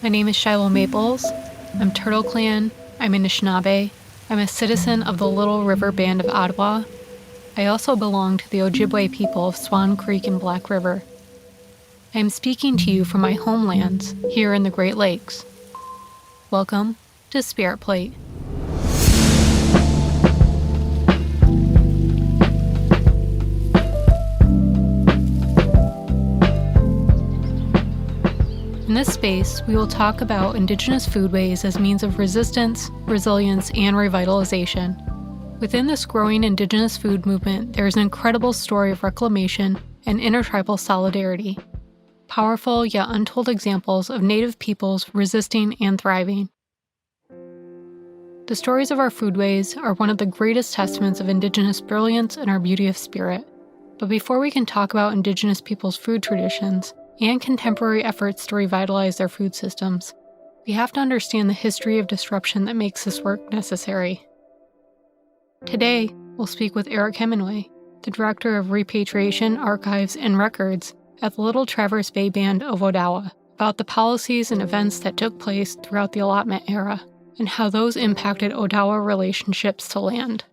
My name is Shiloh Maples. I'm Turtle Clan. I'm Anishinaabe. I'm a citizen of the Little River Band of Ottawa. I also belong to the Ojibwe people of Swan Creek and Black River. I am speaking to you from my homelands here in the Great Lakes. Welcome to Spirit Plate. In this space, we will talk about Indigenous foodways as means of resistance, resilience, and revitalization. Within this growing Indigenous food movement, there is an incredible story of reclamation and intertribal solidarity. Powerful yet untold examples of Native peoples resisting and thriving. The stories of our foodways are one of the greatest testaments of Indigenous brilliance and our beauty of spirit. But before we can talk about Indigenous peoples' food traditions, and contemporary efforts to revitalize their food systems, we have to understand the history of disruption that makes this work necessary. Today, we'll speak with Eric Hemenway, the Director of Repatriation, Archives, and Records at the Little Traverse Bay Band of Odawa, about the policies and events that took place throughout the Allotment Era, and how those impacted Odawa relationships to land.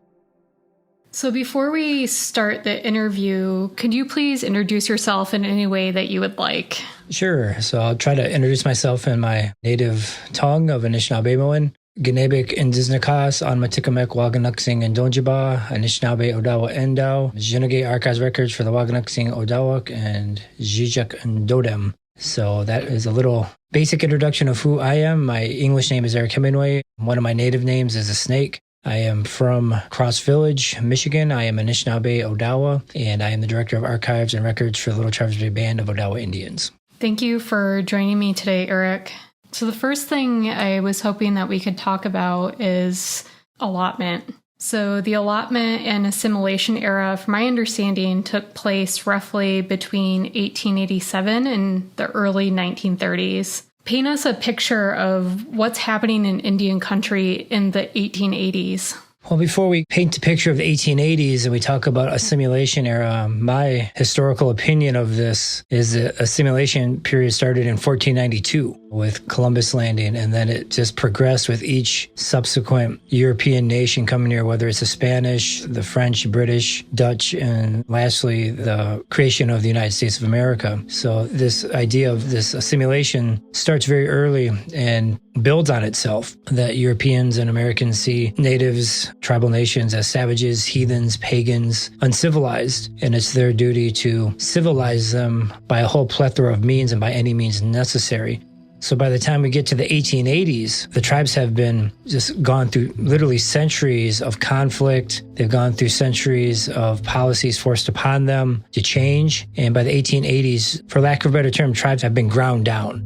So before we start the interview, could you please introduce yourself in any way that you would like? Sure. So I'll try to introduce myself in my native tongue of Anishinaabe. Ginebik Indiznakas on Matikamek Waganuksing and Donjiba, Anishinaabe Odawa Endau, Jinage Archives Records for the Waganuksing Odawak, and Jijak and Dodem. So that is a little basic introduction of who I am. My English name is Eric Hemenway. One of my native names is a snake. I am from Cross Village, Michigan. I am Anishinaabe Odawa, and I am the Director of Archives and Records for the Little Traverse Bay Band of Odawa Indians. Thank you for joining me today, Eric. So the first thing I was hoping that we could talk about is allotment. So the Allotment and Assimilation Era, from my understanding, took place roughly between 1887 and the early 1930s. Paint us a picture of what's happening in Indian country in the 1880s. Well, before we paint the picture of the 1880s and we talk about assimilation era, my historical opinion of this is the assimilation period started in 1492 with Columbus landing, and then it just progressed with each subsequent European nation coming here, whether it's the Spanish, the French, British, Dutch, and lastly, the creation of the United States of America. So this idea of this assimilation starts very early and builds on itself, that Europeans and Americans see natives, tribal nations as savages, heathens, pagans, uncivilized, and it's their duty to civilize them by a whole plethora of means and by any means necessary. So by the time we get to the 1880s, the tribes have been just gone through literally centuries of conflict. They've gone through centuries of policies forced upon them to change. And by the 1880s, for lack of a better term, tribes have been ground down.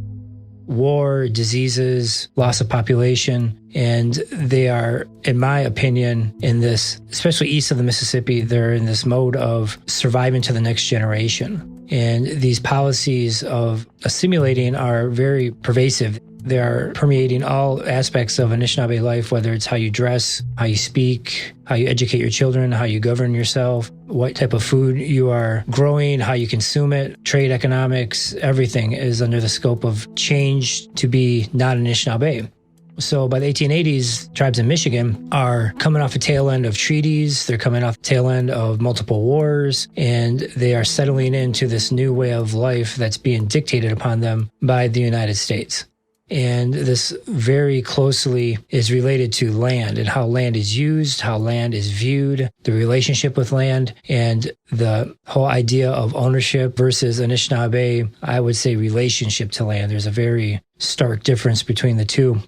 War, diseases, loss of population, and they are, in my opinion, in this, especially east of the Mississippi, they're in this mode of surviving to the next generation. And these policies of assimilating are very pervasive. They are permeating all aspects of Anishinaabe life, whether it's how you dress, how you speak, how you educate your children, how you govern yourself, what type of food you are growing, how you consume it, trade economics, everything is under the scope of change to be not Anishinaabe. So by the 1880s, tribes in Michigan are coming off a tail end of treaties. They're coming off the tail end of multiple wars, and they are settling into this new way of life that's being dictated upon them by the United States. And this very closely is related to land and how land is used, how land is viewed, the relationship with land, and the whole idea of ownership versus Anishinaabe, I would say relationship to land. There's a very stark difference between the two.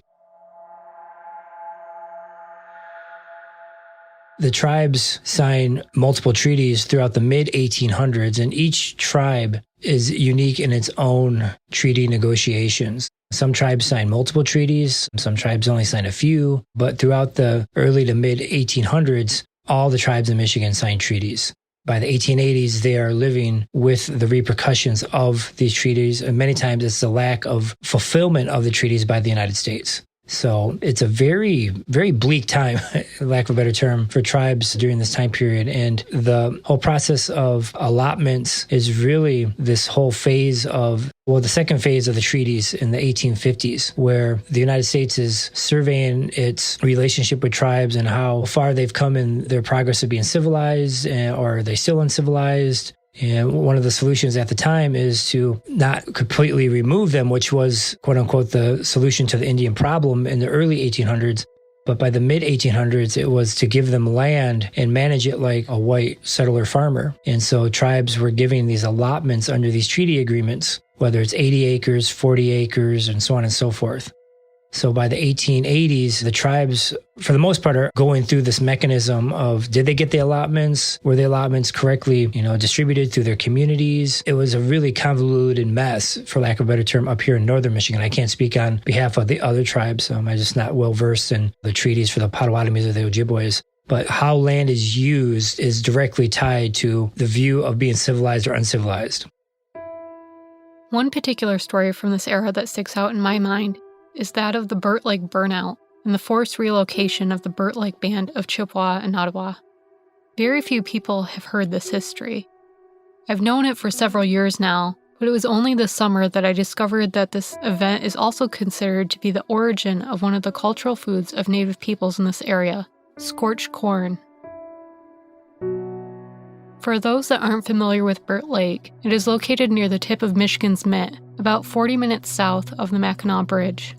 The tribes sign multiple treaties throughout the mid-1800s, and each tribe is unique in its own treaty negotiations. Some tribes sign multiple treaties, some tribes only sign a few, but throughout the early to mid-1800s, all the tribes in Michigan signed treaties. By the 1880s, they are living with the repercussions of these treaties, and many times it's the lack of fulfillment of the treaties by the United States. So it's a very, very bleak time, lack of a better term, for tribes during this time period. And the whole process of allotments is really this whole phase of, well, the second phase of the treaties in the 1850s, where the United States is surveying its relationship with tribes and how far they've come in their progress of being civilized, or are they still uncivilized? And one of the solutions at the time is to not completely remove them, which was, quote unquote, the solution to the Indian problem in the early 1800s. But by the mid 1800s, it was to give them land and manage it like a white settler farmer. And so tribes were giving these allotments under these treaty agreements, whether it's 80 acres, 40 acres, and so on and so forth. So by the 1880s, the tribes, for the most part, are going through this mechanism of, did they get the allotments? Were the allotments correctly, distributed through their communities? It was a really convoluted mess, for lack of a better term, up here in northern Michigan. I can't speak on behalf of the other tribes. I'm just not well versed in the treaties for the Potawatomis or the Ojibways. But how land is used is directly tied to the view of being civilized or uncivilized. One particular story from this era that sticks out in my mind is that of the Burt Lake Burnout and the forced relocation of the Burt Lake Band of Chippewa and Ottawa. Very few people have heard this history. I've known it for several years now, but it was only this summer that I discovered that this event is also considered to be the origin of one of the cultural foods of Native peoples in this area, scorched corn. For those that aren't familiar with Burt Lake, it is located near the tip of Michigan's Mitt, about 40 minutes south of the Mackinac Bridge.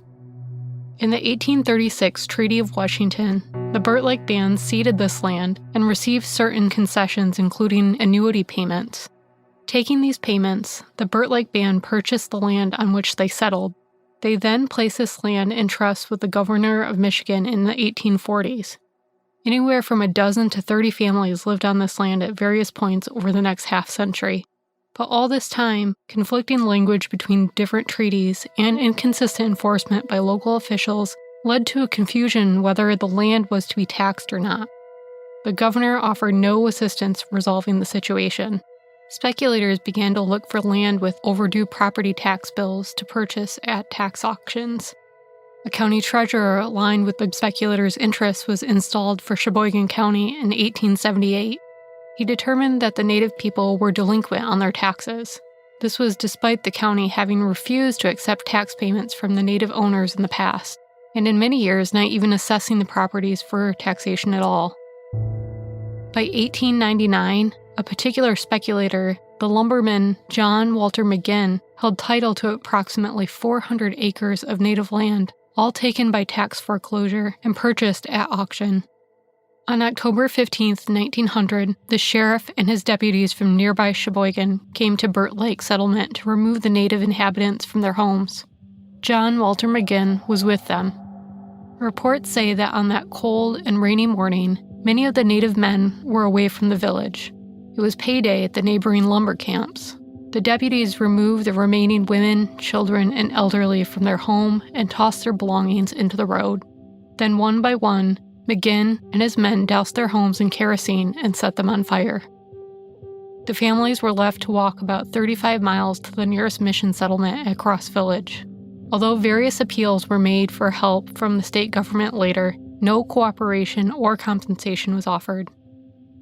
In the 1836 Treaty of Washington, the Burt Lake Band ceded this land and received certain concessions, including annuity payments. Taking these payments, the Burt Lake Band purchased the land on which they settled. They then placed this land in trust with the governor of Michigan in the 1840s. Anywhere from a dozen to 30 families lived on this land at various points over the next half-century. But all this time, conflicting language between different treaties and inconsistent enforcement by local officials led to a confusion whether the land was to be taxed or not. The governor offered no assistance resolving the situation. Speculators began to look for land with overdue property tax bills to purchase at tax auctions. A county treasurer aligned with the speculators' interests was installed for Sheboygan County in 1878. He determined that the Native people were delinquent on their taxes. This was despite the county having refused to accept tax payments from the Native owners in the past, and in many years not even assessing the properties for taxation at all. By 1899, a particular speculator, the lumberman John Walter McGinn, held title to approximately 400 acres of Native land, all taken by tax foreclosure and purchased at auction. On October 15, 1900, the sheriff and his deputies from nearby Sheboygan came to Burt Lake settlement to remove the Native inhabitants from their homes. John Walter McGinn was with them. Reports say that on that cold and rainy morning, many of the Native men were away from the village. It was payday at the neighboring lumber camps. The deputies removed the remaining women, children, and elderly from their home and tossed their belongings into the road. Then one by one, McGinn and his men doused their homes in kerosene and set them on fire. The families were left to walk about 35 miles to the nearest mission settlement at Cross Village. Although various appeals were made for help from the state government later, no cooperation or compensation was offered.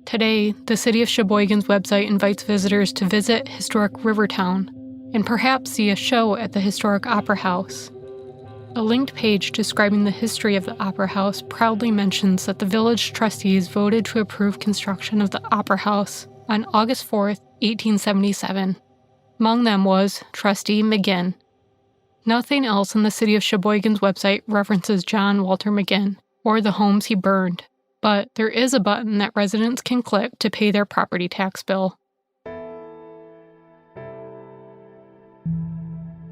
Today, the City of Sheboygan's website invites visitors to visit historic Rivertown and perhaps see a show at the historic Opera House. A linked page describing the history of the Opera House proudly mentions that the village trustees voted to approve construction of the Opera House on August 4, 1877. Among them was Trustee McGinn. Nothing else in the City of Sheboygan's website references John Walter McGinn or the homes he burned, but there is a button that residents can click to pay their property tax bill.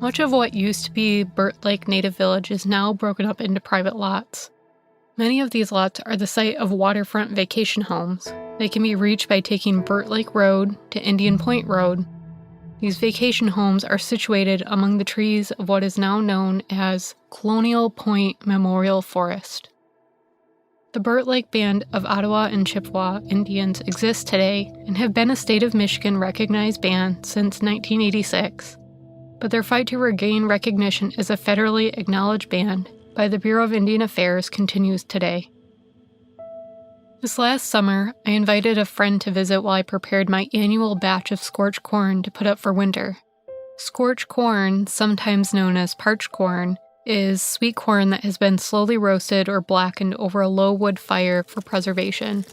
Much of what used to be Burt Lake Native Village is now broken up into private lots. Many of these lots are the site of waterfront vacation homes. They can be reached by taking Burt Lake Road to Indian Point Road. These vacation homes are situated among the trees of what is now known as Colonial Point Memorial Forest. The Burt Lake Band of Ottawa and Chippewa Indians exist today and have been a state of Michigan recognized band since 1986. But their fight to regain recognition as a federally acknowledged band by the Bureau of Indian Affairs continues today. This last summer, I invited a friend to visit while I prepared my annual batch of scorched corn to put up for winter. Scorched corn, sometimes known as parched corn, is sweet corn that has been slowly roasted or blackened over a low wood fire for preservation.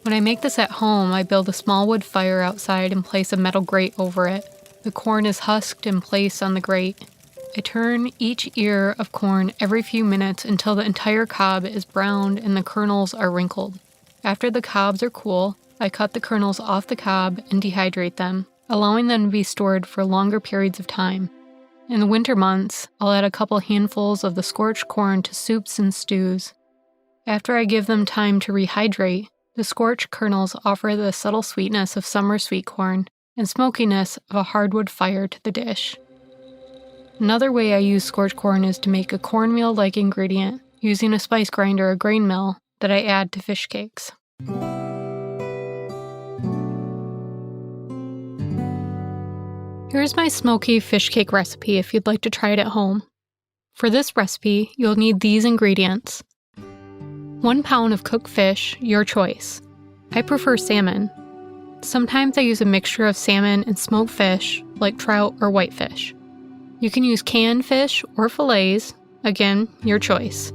When I make this at home, I build a small wood fire outside and place a metal grate over it. The corn is husked and placed on the grate. I turn each ear of corn every few minutes until the entire cob is browned and the kernels are wrinkled. After the cobs are cool, I cut the kernels off the cob and dehydrate them, allowing them to be stored for longer periods of time. In the winter months, I'll add a couple handfuls of the scorched corn to soups and stews. After I give them time to rehydrate, the scorched kernels offer the subtle sweetness of summer sweet corn and smokiness of a hardwood fire to the dish. Another way I use scorched corn is to make a cornmeal-like ingredient using a spice grinder or grain mill that I add to fish cakes. Here's my smoky fish cake recipe if you'd like to try it at home. For this recipe, you'll need these ingredients. 1 pound of cooked fish, your choice. I prefer salmon. Sometimes I use a mixture of salmon and smoked fish, like trout or whitefish. You can use canned fish or fillets, again, your choice.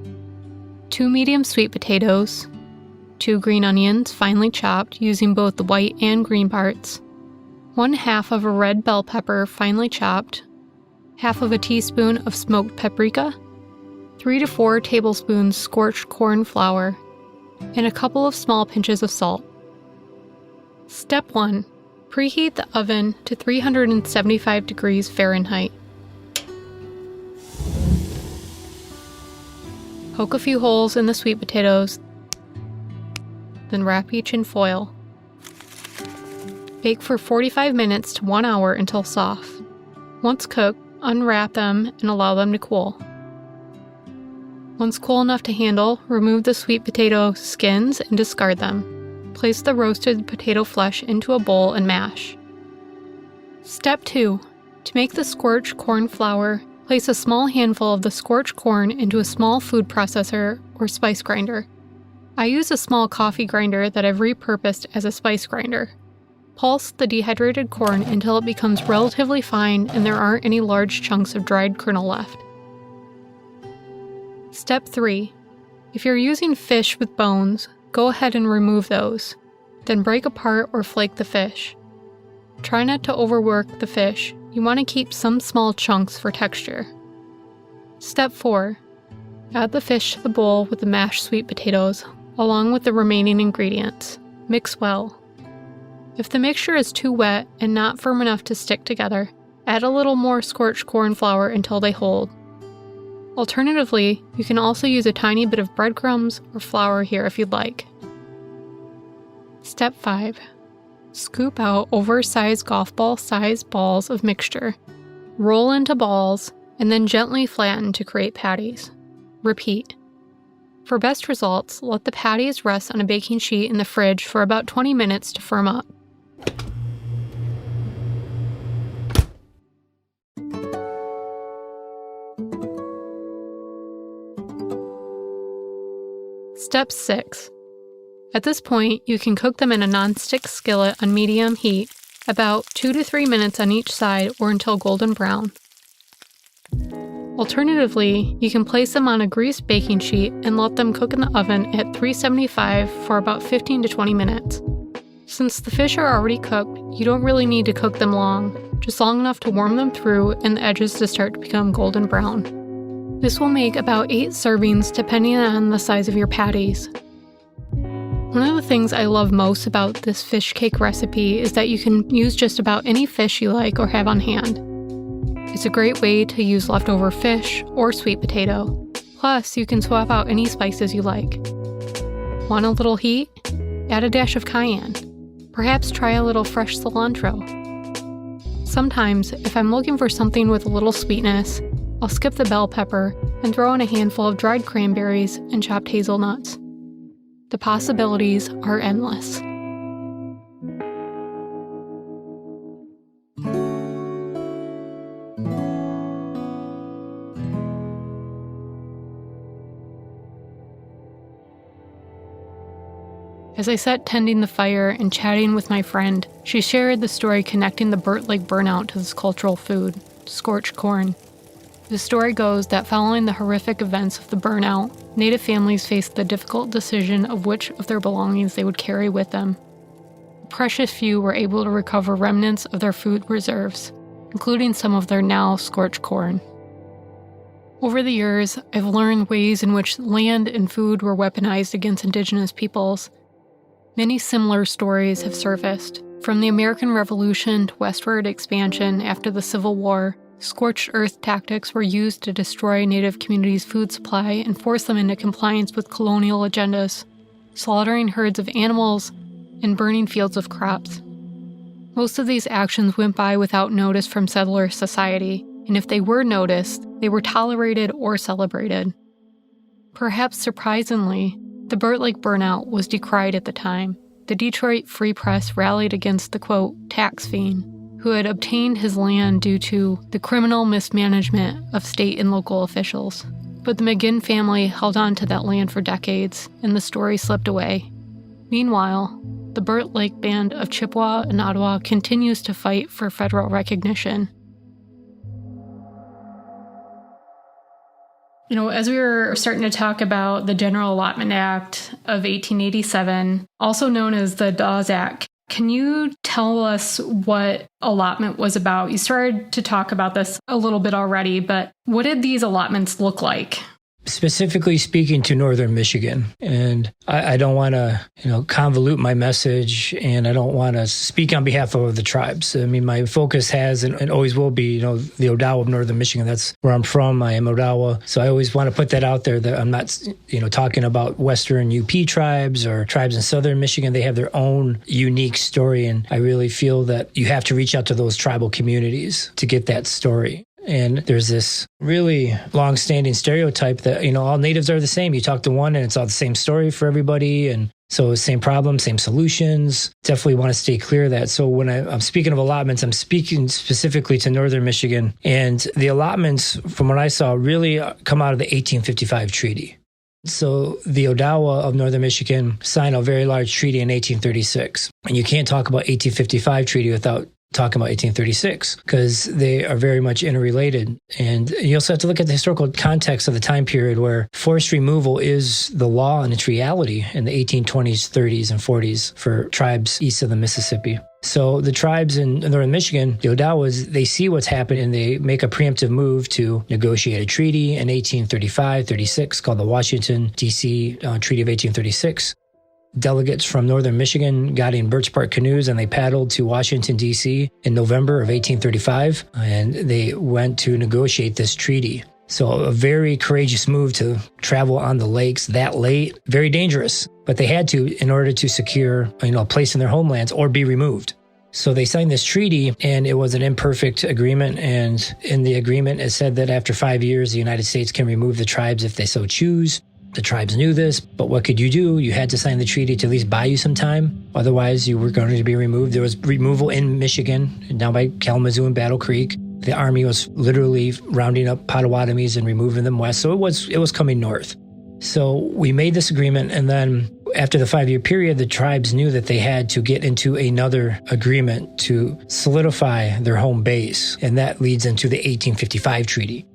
2 medium sweet potatoes, 2 green onions finely chopped using both the white and green parts, 1/2 of a red bell pepper finely chopped, 1/2 of a teaspoon of smoked paprika, 3 to 4 tablespoons scorched corn flour, and a couple of small pinches of salt. Step 1. Preheat the oven to 375 degrees Fahrenheit. Poke a few holes in the sweet potatoes, then wrap each in foil. Bake for 45 minutes to 1 hour until soft. Once cooked, unwrap them and allow them to cool. Once cool enough to handle, remove the sweet potato skins and discard them. Place the roasted potato flesh into a bowl and mash. Step 2. To make the scorched corn flour, place a small handful of the scorched corn into a small food processor or spice grinder. I use a small coffee grinder that I've repurposed as a spice grinder. Pulse the dehydrated corn until it becomes relatively fine and there aren't any large chunks of dried kernel left. Step 3. If you're using fish with bones, go ahead and remove those. Then break apart or flake the fish. Try not to overwork the fish. You want to keep some small chunks for texture. Step 4. Add the fish to the bowl with the mashed sweet potatoes, along with the remaining ingredients. Mix well. If the mixture is too wet and not firm enough to stick together, add a little more scorched corn flour until they hold. Alternatively, you can also use a tiny bit of breadcrumbs or flour here if you'd like. Step 5. Scoop out oversized golf ball sized balls of mixture. Roll into balls, and then gently flatten to create patties. Repeat. For best results, let the patties rest on a baking sheet in the fridge for about 20 minutes to firm up. Step 6. At this point, you can cook them in a nonstick skillet on medium heat, about 2 to 3 minutes on each side or until golden brown. Alternatively, you can place them on a greased baking sheet and let them cook in the oven at 375 for about 15 to 20 minutes. Since the fish are already cooked, you don't really need to cook them long, just long enough to warm them through and the edges to start to become golden brown. This will make about 8 servings depending on the size of your patties. One of the things I love most about this fish cake recipe is that you can use just about any fish you like or have on hand. It's a great way to use leftover fish or sweet potato. Plus, you can swap out any spices you like. Want a little heat? Add a dash of cayenne. Perhaps try a little fresh cilantro. Sometimes, if I'm looking for something with a little sweetness, I'll skip the bell pepper and throw in a handful of dried cranberries and chopped hazelnuts. The possibilities are endless. As I sat tending the fire and chatting with my friend, she shared the story connecting the Burt Lake burnout to this cultural food, scorched corn. The story goes that following the horrific events of the burnout, Native families faced the difficult decision of which of their belongings they would carry with them. A precious few were able to recover remnants of their food reserves, including some of their now scorched corn. Over the years, I've learned ways in which land and food were weaponized against Indigenous peoples. Many similar stories have surfaced. From the American Revolution to westward expansion after the Civil War, scorched earth tactics were used to destroy Native communities' food supply and force them into compliance with colonial agendas, slaughtering herds of animals and burning fields of crops. Most of these actions went by without notice from settler society, and if they were noticed, they were tolerated or celebrated. Perhaps surprisingly, the Burt Lake burnout was decried at the time. The Detroit Free Press rallied against the, quote, tax fiend, who had obtained his land due to the criminal mismanagement of state and local officials. But the McGinn family held on to that land for decades, and the story slipped away. Meanwhile, the Burt Lake Band of Chippewa and Ottawa continues to fight for federal recognition. As we were starting to talk about the General Allotment Act of 1887, also known as the Dawes Act, can you tell us what allotment was about? You started to talk about this a little bit already, but what did these allotments look like? Specifically speaking to northern Michigan. And I don't want to, convolute my message, and I don't want to speak on behalf of the tribes. I mean, my focus has and always will be, the Odawa of northern Michigan. That's where I'm from. I am Odawa. So I always want to put that out there that I'm not, talking about western UP tribes or tribes in southern Michigan. They have their own unique story. And I really feel that you have to reach out to those tribal communities to get that story. And there's this really long-standing stereotype that, all natives are the same. You talk to one and it's all the same story for everybody. And so same problems, same solutions. Definitely want to stay clear of that. So when I'm speaking of allotments, I'm speaking specifically to northern Michigan. And the allotments, from what I saw, really come out of the 1855 treaty. So the Odawa of northern Michigan signed a very large treaty in 1836. And you can't talk about 1855 treaty without talking about 1836, because they are very much interrelated. And you also have to look at the historical context of the time period where forced removal is the law and its reality in the 1820s, 30s, and 40s for tribes east of the Mississippi. So the tribes in northern Michigan, the Odawas, they see what's happened and they make a preemptive move to negotiate a treaty in 1835-36 called the Washington, D.C. Treaty of 1836. Delegates from northern Michigan got in birch bark canoes and they paddled to Washington, D.C. in November of 1835, and they went to negotiate this treaty. So a very courageous move to travel on the lakes that late, very dangerous, but they had to in order to secure, a place in their homelands or be removed. So they signed this treaty, and it was an imperfect agreement. And in the agreement, it said that after 5 years, the United States can remove the tribes if they so choose. The tribes knew this, but what could you do? You had to sign the treaty to at least buy you some time. Otherwise, you were going to be removed. There was removal in Michigan, down by Kalamazoo and Battle Creek. The Army was literally rounding up Potawatomis and removing them west. So it was coming north. So we made this agreement, and then after the 5-year period, the tribes knew that they had to get into another agreement to solidify their home base, and that leads into the 1855 treaty.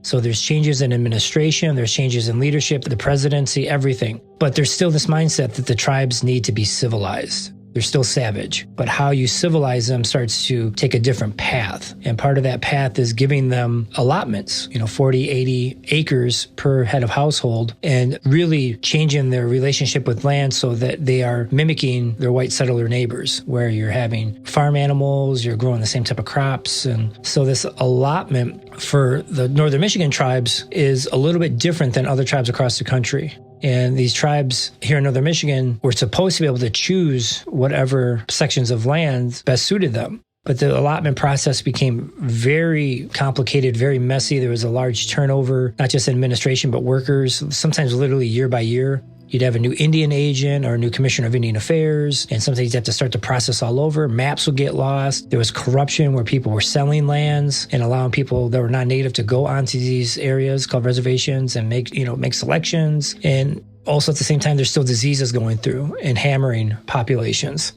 So there's changes in administration, there's changes in leadership, the presidency, everything. But there's still this mindset that the tribes need to be civilized. They're still savage. But how you civilize them starts to take a different path. And part of that path is giving them allotments, 40, 80 acres per head of household, and really changing their relationship with land so that they are mimicking their white settler neighbors, where you're having farm animals, you're growing the same type of crops. And so this allotment for the northern Michigan tribes is a little bit different than other tribes across the country. And these tribes here in northern Michigan were supposed to be able to choose whatever sections of land best suited them. But the allotment process became very complicated, very messy. There was a large turnover, not just in administration, but workers, sometimes literally year by year. You'd have a new Indian agent or a new commissioner of Indian Affairs, and sometimes you'd have to start the process all over. Maps would get lost. There was corruption where people were selling lands and allowing people that were not native to go onto these areas called reservations and make selections. And Also, at the same time, there's still diseases going through and hammering populations.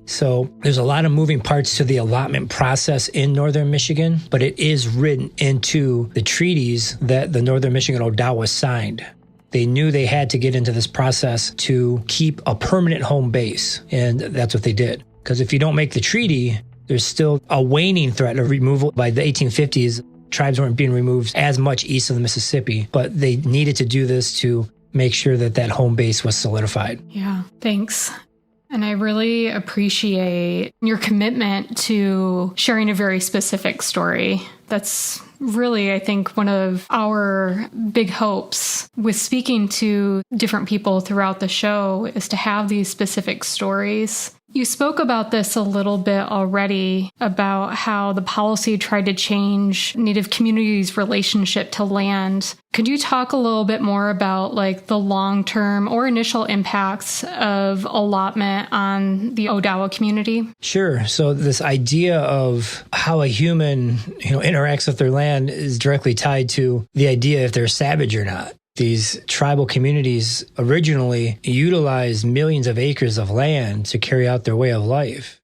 So there's a lot of moving parts to the allotment process in northern Michigan, but it is written into the treaties that the northern Michigan Odawa signed. They knew they had to get into this process to keep a permanent home base, and that's what they did. Because if you don't make the treaty, there's still a waning threat of removal. By the 1850s, tribes weren't being removed as much east of the Mississippi, but they needed to do this to make sure that that home base was solidified. Yeah, thanks. And I really appreciate your commitment to sharing a very specific story. That's really, I think, one of our big hopes with speaking to different people throughout the show is to have these specific stories. You spoke about this a little bit already, about how the policy tried to change Native communities' relationship to land. Could you talk a little bit more about like the long-term or initial impacts of allotment on the Odawa community? Sure. So this idea of how a human, interacts with their land is directly tied to the idea if they're savage or not. These tribal communities originally utilized millions of acres of land to carry out their way of life.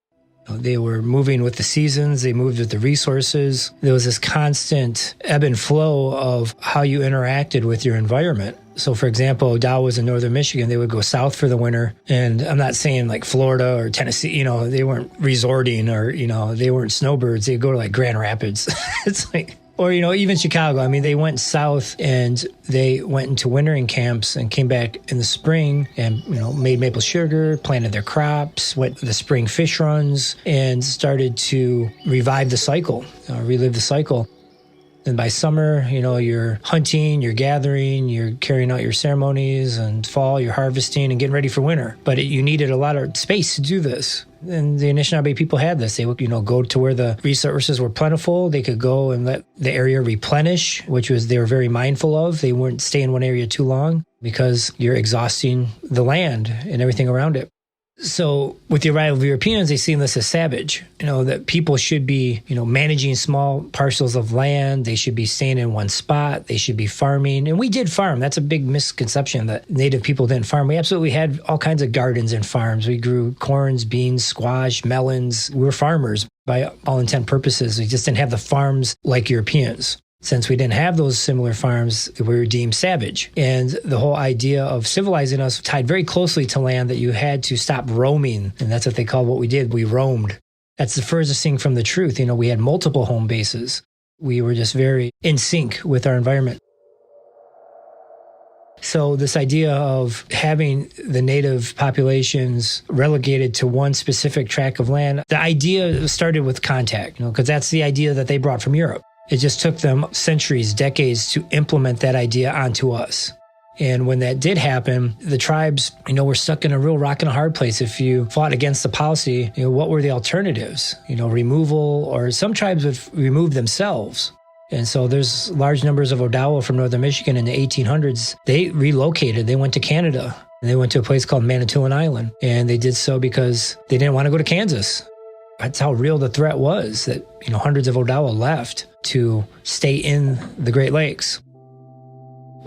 They were moving with the seasons, they moved with the resources. There was this constant ebb and flow of how you interacted with your environment. So, for example, Odawas in northern Michigan, they would go south for the winter. And I'm not saying like Florida or Tennessee, they weren't resorting or, they weren't snowbirds. They'd go to like Grand Rapids. It's like... Or, even Chicago. I mean, they went south and they went into wintering camps and came back in the spring and, made maple sugar, planted their crops, went the spring fish runs, and started to revive the cycle, relive the cycle. And by summer, you're hunting, you're gathering, you're carrying out your ceremonies, and fall, you're harvesting and getting ready for winter. But you needed a lot of space to do this. And the Anishinaabe people had this. They would, go to where the resources were plentiful. They could go and let the area replenish, which was they were very mindful of. They wouldn't stay in one area too long because you're exhausting the land and everything around it. So with the arrival of Europeans, they seen this as savage, that people should be, managing small parcels of land. They should be staying in one spot. They should be farming. And we did farm. That's a big misconception that Native people didn't farm. We absolutely had all kinds of gardens and farms. We grew corns, beans, squash, melons. We were farmers by all intent and purposes. We just didn't have the farms like Europeans. Since we didn't have those similar farms, we were deemed savage. And the whole idea of civilizing us tied very closely to land that you had to stop roaming. And that's what they called what we did. We roamed. That's the furthest thing from the truth. We had multiple home bases. We were just very in sync with our environment. So this idea of having the native populations relegated to one specific tract of land, the idea started with contact, because that's the idea that they brought from Europe. It just took them centuries, decades to implement that idea onto us. And when that did happen, the tribes, were stuck in a real rock and a hard place. If you fought against the policy, what were the alternatives? Removal, or some tribes would remove themselves. And so there's large numbers of Odawa from northern Michigan in the 1800s. They relocated. They went to Canada. And they went to a place called Manitoulin Island. And they did so because they didn't want to go to Kansas. That's how real the threat was, that, hundreds of Odawa left to stay in the Great Lakes.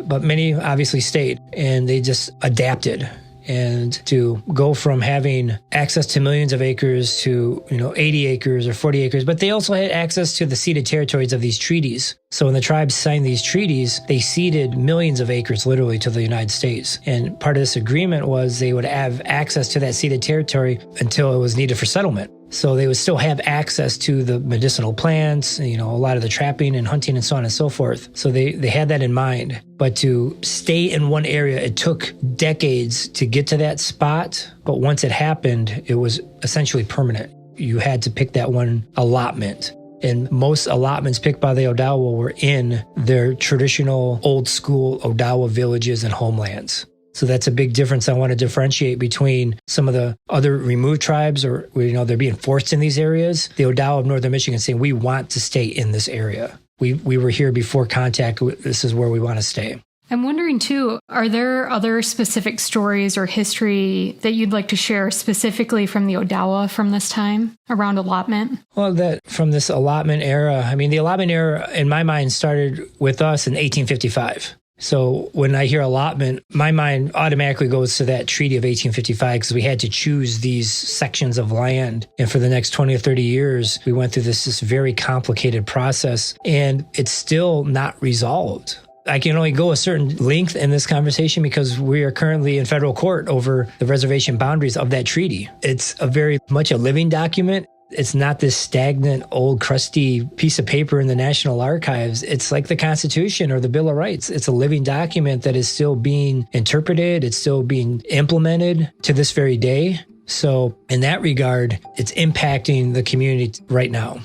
But many obviously stayed, and they just adapted. And to go from having access to millions of acres to, 80 acres or 40 acres, but they also had access to the ceded territories of these treaties. So when the tribes signed these treaties, they ceded millions of acres literally to the United States. And part of this agreement was they would have access to that ceded territory until it was needed for settlement. So they would still have access to the medicinal plants, a lot of the trapping and hunting and so on and so forth. So they had that in mind. But to stay in one area, it took decades to get to that spot. But once it happened, it was essentially permanent. You had to pick that one allotment. And most allotments picked by the Odawa were in their traditional old school Odawa villages and homelands. So that's a big difference. I want to differentiate between some of the other removed tribes or, they're being forced in these areas. The Odawa of northern Michigan saying, we want to stay in this area. We were here before contact. This is where we want to stay. I'm wondering, too, are there other specific stories or history that you'd like to share specifically from the Odawa from this time around allotment? Well, that from this allotment era, the allotment era, in my mind, started with us in 1855. So when I hear allotment, my mind automatically goes to that treaty of 1855 because we had to choose these sections of land. And for the next 20 or 30 years, we went through this very complicated process, and it's still not resolved. I can only go a certain length in this conversation because we are currently in federal court over the reservation boundaries of that treaty. It's a very much a living document. It's not this stagnant, old, crusty piece of paper in the National Archives. It's like the Constitution or the Bill of Rights. It's a living document that is still being interpreted. It's still being implemented to this very day. So in that regard, it's impacting the community right now.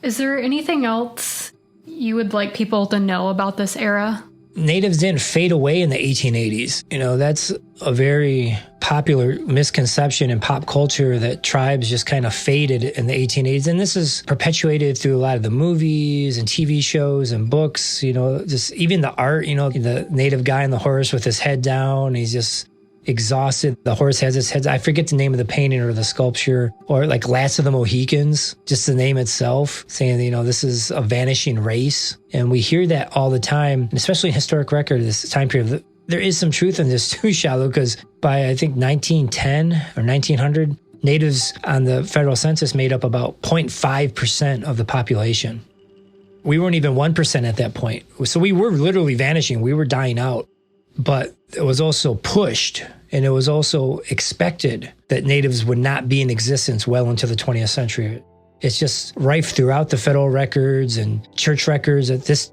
Is there anything else you would like people to know about this era? Natives didn't fade away in the 1880s. That's a very popular misconception in pop culture that tribes just kind of faded in the 1880s. And this is perpetuated through a lot of the movies and TV shows and books, just even the art, the native guy on the horse with his head down, he's just exhausted. The horse has his head. I forget the name of the painting or the sculpture, or like Last of the Mohicans, just the name itself, saying, this is a vanishing race. And we hear that all the time, especially in historic record, this time period. There is some truth in this too, Shallow, because by, I think, 1910 or 1900, natives on the federal census made up about 0.5% of the population. We weren't even 1% at that point. So we were literally vanishing. We were dying out. But it was also pushed, and it was also expected that natives would not be in existence well into the 20th century. It's just rife throughout the federal records and church records that this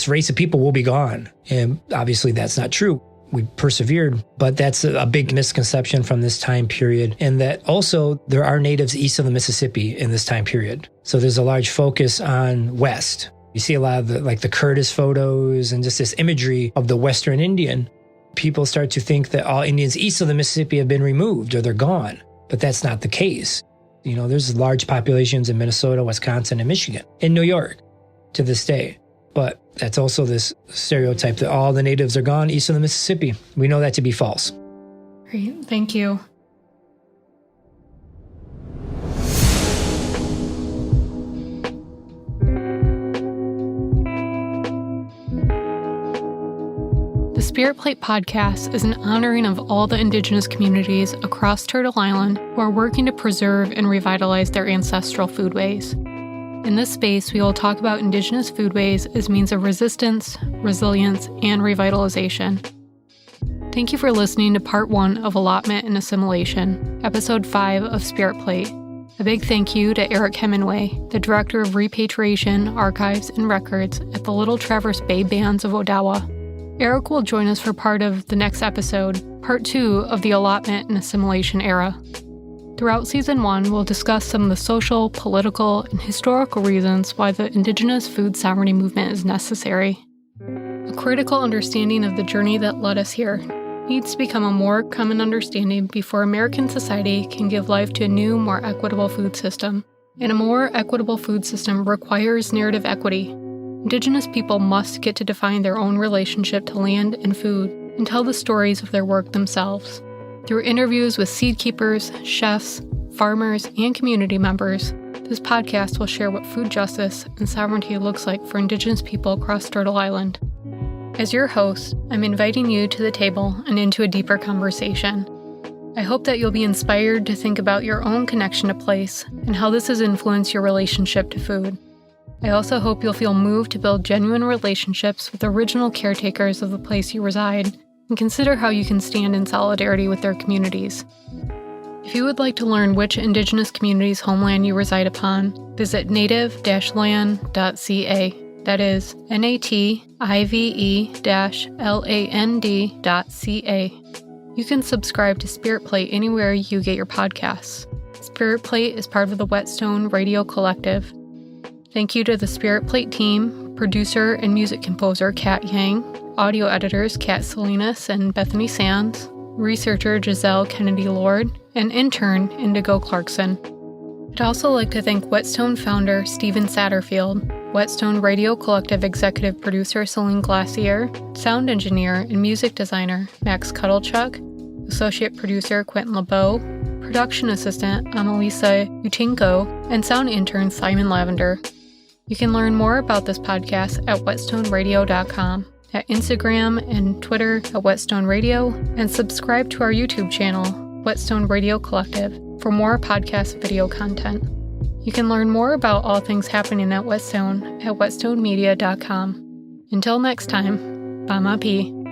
race of people will be gone. And obviously that's not true. We persevered, but that's a big misconception from this time period. And that also there are natives east of the Mississippi in this time period. So there's a large focus on west. You see a lot of the Curtis photos and just this imagery of the Western Indian. People start to think that all Indians east of the Mississippi have been removed or they're gone, but that's not the case. There's large populations in Minnesota, Wisconsin, and Michigan, in New York to this day. But that's also this stereotype that all the natives are gone east of the Mississippi. We know that to be false. Great, thank you. The Spirit Plate podcast is an honoring of all the Indigenous communities across Turtle Island who are working to preserve and revitalize their ancestral foodways. In this space, we will talk about Indigenous foodways as means of resistance, resilience, and revitalization. Thank you for listening to Part 1 of Allotment and Assimilation, Episode 5 of Spirit Plate. A big thank you to Eric Hemenway, the Director of Repatriation, Archives, and Records at the Little Traverse Bay Bands of Odawa. Eric will join us for part of the next episode, Part 2 of the Allotment and Assimilation Era. Throughout Season 1, we'll discuss some of the social, political, and historical reasons why the Indigenous food sovereignty movement is necessary. A critical understanding of the journey that led us here needs to become a more common understanding before American society can give life to a new, more equitable food system. And a more equitable food system requires narrative equity. Indigenous people must get to define their own relationship to land and food and tell the stories of their work themselves. Through interviews with seed keepers, chefs, farmers, and community members, this podcast will share what food justice and sovereignty looks like for Indigenous people across Turtle Island. As your host, I'm inviting you to the table and into a deeper conversation. I hope that you'll be inspired to think about your own connection to place and how this has influenced your relationship to food. I also hope you'll feel moved to build genuine relationships with original caretakers of the place you reside and consider how you can stand in solidarity with their communities. If you would like to learn which Indigenous community's homeland you reside upon, visit native-land.ca. That is native-land.ca. You can subscribe to Spirit Plate anywhere you get your podcasts. Spirit Plate is part of the Whetstone Radio Collective. Thank you to the Spirit Plate team, producer and music composer Kat Yang, audio editors Kat Salinas and Bethany Sands, researcher Giselle Kennedy Lord, and intern Indigo Clarkson. I'd also like to thank Whetstone founder Stephen Satterfield, Whetstone Radio Collective executive producer Celine Glacier, sound engineer and music designer Max Cuddlechuck, associate producer Quentin LeBeau, production assistant Annalisa Utinko, and sound intern Simon Lavender. You can learn more about this podcast at whetstoneradio.com. at Instagram and Twitter at Whetstone Radio, and subscribe to our YouTube channel, Whetstone Radio Collective, for more podcast video content. You can learn more about all things happening at Whetstone at whetstonemedia.com. Until next time, Bama P.